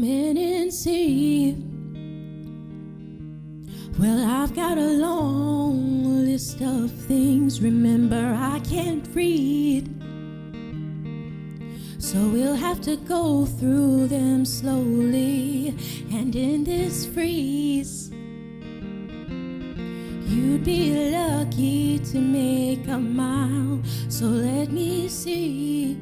come in and see. Well, I've got a long list of things. Remember, I can't read, so we'll have to go through them slowly. And in this freeze, you'd be lucky to make a mile. So let me see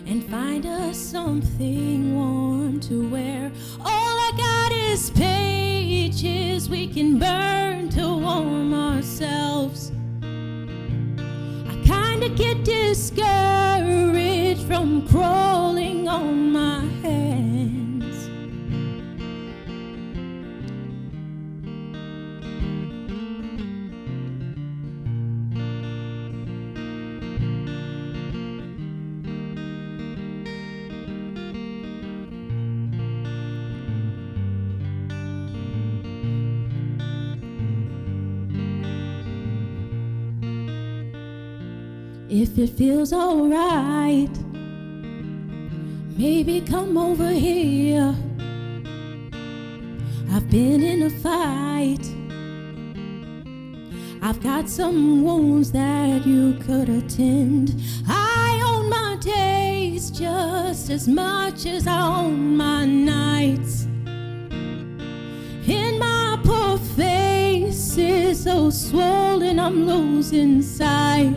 and find us something warm to wear. All I got is pages we can burn to warm ourselves. I kinda get discouraged from crawling on my hands. If it feels alright, maybe come over here. I've been in a fight. I've got some wounds that you could attend. I own my days just as much as I own my nights. And my poor face is so swollen I'm losing sight.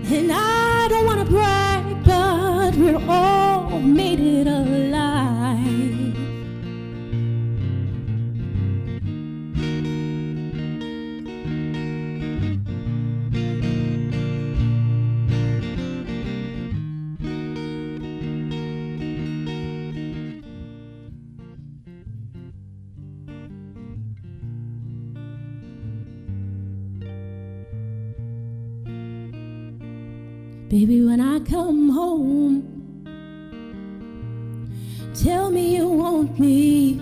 And I don't want to brag, but we're all made it alive. Baby, when I come home, tell me you want me.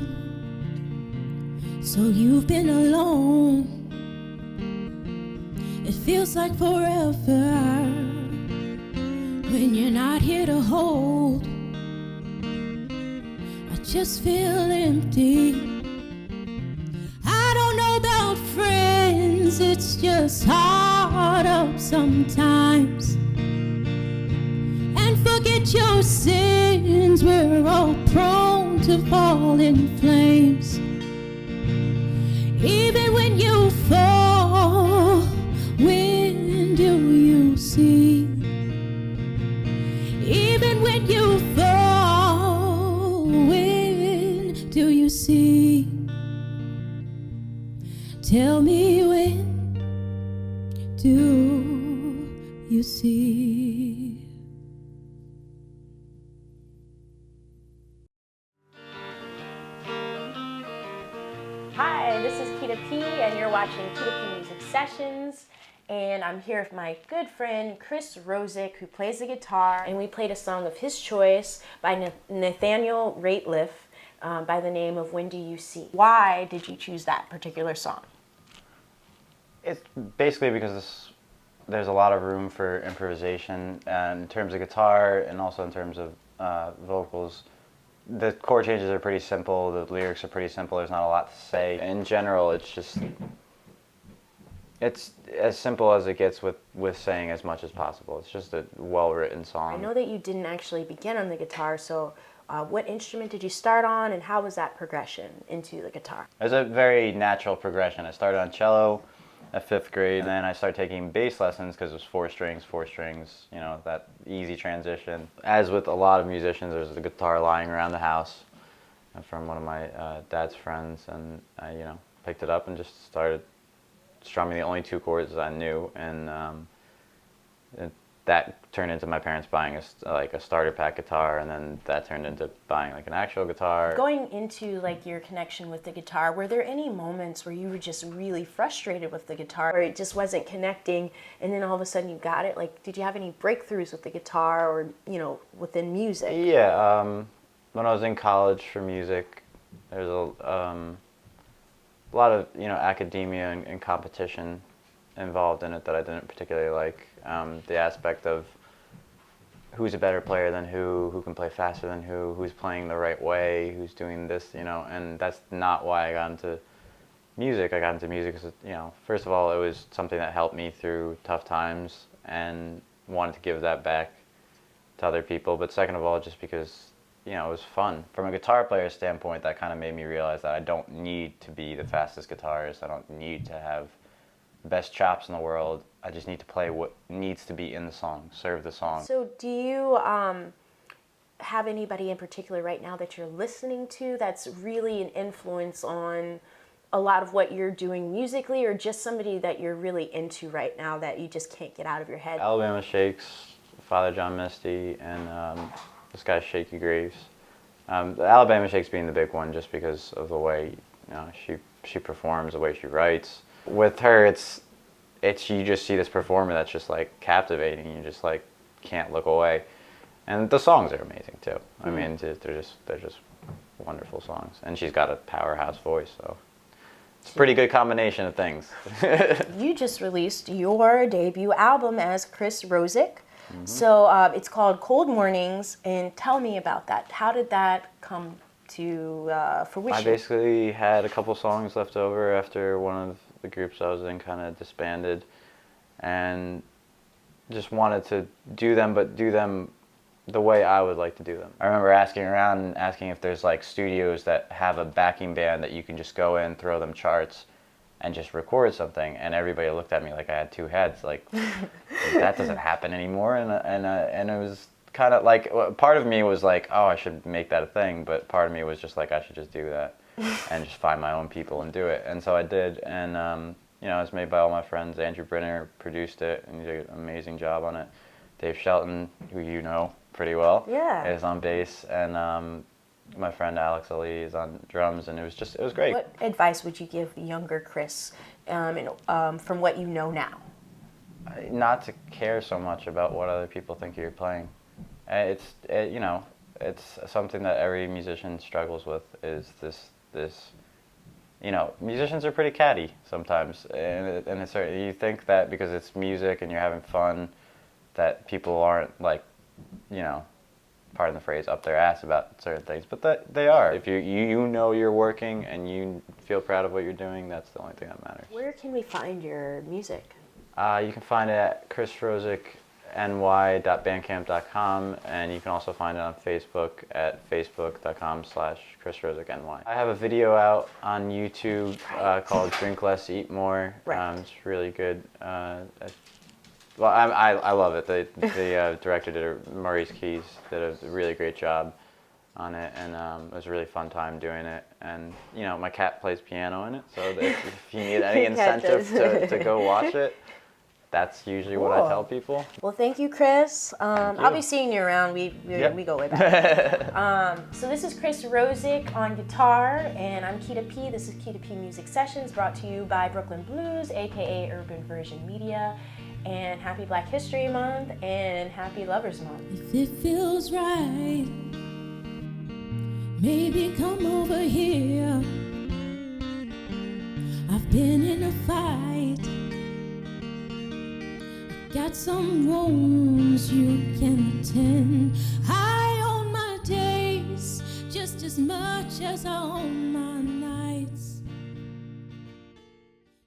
So you've been alone. It feels like forever when you're not here to hold. I just feel empty. I don't know about friends, it's just hard up sometimes. Forget your sins, we're all prone to fall in flames. Even when you fall, when do you see? Even when you fall, when do you see? Tell me, when do you see? Hi, this is KitaP, and you're watching KitaPMusicSessions, and I'm here with my good friend Chris Rozik, who plays the guitar, and we played a song of his choice by Nathaniel Rateliff by the name of When Do You See? Why did you choose that particular song? It's basically because there's a lot of room for improvisation in terms of guitar and also in terms of vocals. The chord changes are pretty simple, the lyrics are pretty simple, there's not a lot to say. In general, it's as simple as it gets with saying as much as possible. It's just a well-written song. I know that you didn't actually begin on the guitar, so what instrument did you start on, and how was that progression into the guitar? It was a very natural progression. I started on cello at 5th grade, and then I started taking bass lessons because it was four strings, you know, that easy transition. As with a lot of musicians, there's a guitar lying around the house from one of my dad's friends, and I, you know, picked it up and just started strumming the only two chords I knew, and that turned into my parents buying a starter pack guitar, and then that turned into buying like an actual guitar. Going into like your connection with the guitar, were there any moments where you were just really frustrated with the guitar, or it just wasn't connecting, and then all of a sudden you got it? Like, did you have any breakthroughs with the guitar, or, you know, within music? Yeah, when I was in college for music, there's a lot of, you know, academia and competition involved in it that I didn't particularly like. The aspect of who's a better player than who can play faster than who's playing the right way, who's doing this, you know, and that's not why I got into music. I got into music because, you know, first of all, it was something that helped me through tough times and wanted to give that back to other people, but second of all, just because, you know, it was fun. From a guitar player standpoint, that kind of made me realize that I don't need to be the fastest guitarist. I don't need to have the best chops in the world. I just need to play what needs to be in the song, serve the song. So do you have anybody in particular right now that you're listening to that's really an influence on a lot of what you're doing musically, or just somebody that you're really into right now that you just can't get out of your head? Alabama Shakes, Father John Misty, and this guy Shaky Graves. The Alabama Shakes being the big one just because of the way, you know, she performs, the way she writes. With her, it's you just see this performer that's just like captivating. You just like can't look away, and the songs are amazing too. I mean, they're just wonderful songs, and she's got a powerhouse voice, so it's a pretty good combination of things. You just released your debut album as Chris Rozik. So it's called Cold Mornings, and tell me about that. How did that come to fruition? I basically had a couple songs left over after one of the groups I was in kind of disbanded, and just wanted to do them, but do them the way I would like to do them. I remember asking around and asking if there's like studios that have a backing band that you can just go in, throw them charts, and just record something, and everybody looked at me like I had two heads. Like, that doesn't happen anymore, and it was kind of like, part of me was like, oh, I should make that a thing, but part of me was just like, I should just do that and just find my own people and do it. And so I did, and you know, it was made by all my friends. Andrew Brenner produced it, and he did an amazing job on it. Dave Shelton, who you know pretty well, is on bass, and my friend Alex Ali is on drums, and it was great. What advice would you give younger Chris from what you know now? Not to care so much about what other people think you're playing. You know, it's something that every musician struggles with, is this, you know, musicians are pretty catty sometimes, and it's, you think that because it's music and you're having fun, that people aren't, like, you know, pardon the phrase, up their ass about certain things, but they are. If you know you're working and you feel proud of what you're doing, that's the only thing that matters. Where can we find your music? You can find it at chrisrozikny.bandcamp.com, and you can also find it on Facebook at facebook.com/chrisrozikny. I have a video out on YouTube called Drink Less, Eat More. It's really good. Well, I love it. The director Maurice Keys did a really great job on it, and it was a really fun time doing it. And you know, my cat plays piano in it, so if you need any incentive to go watch it, that's usually what I tell people. Well, thank you, Chris. I'll be seeing you around. We go way back. So this is Chris Rozik on guitar, and I'm Kita P. This is KitaPMusicSessions, brought to you by Brooklyn Blues, aka UrbanVersionMedia. And happy Black History Month, and happy Lovers Month. If it feels right, maybe come over here. I've been in a fight, got some wounds you can tend. I own my days just as much as I own my nights.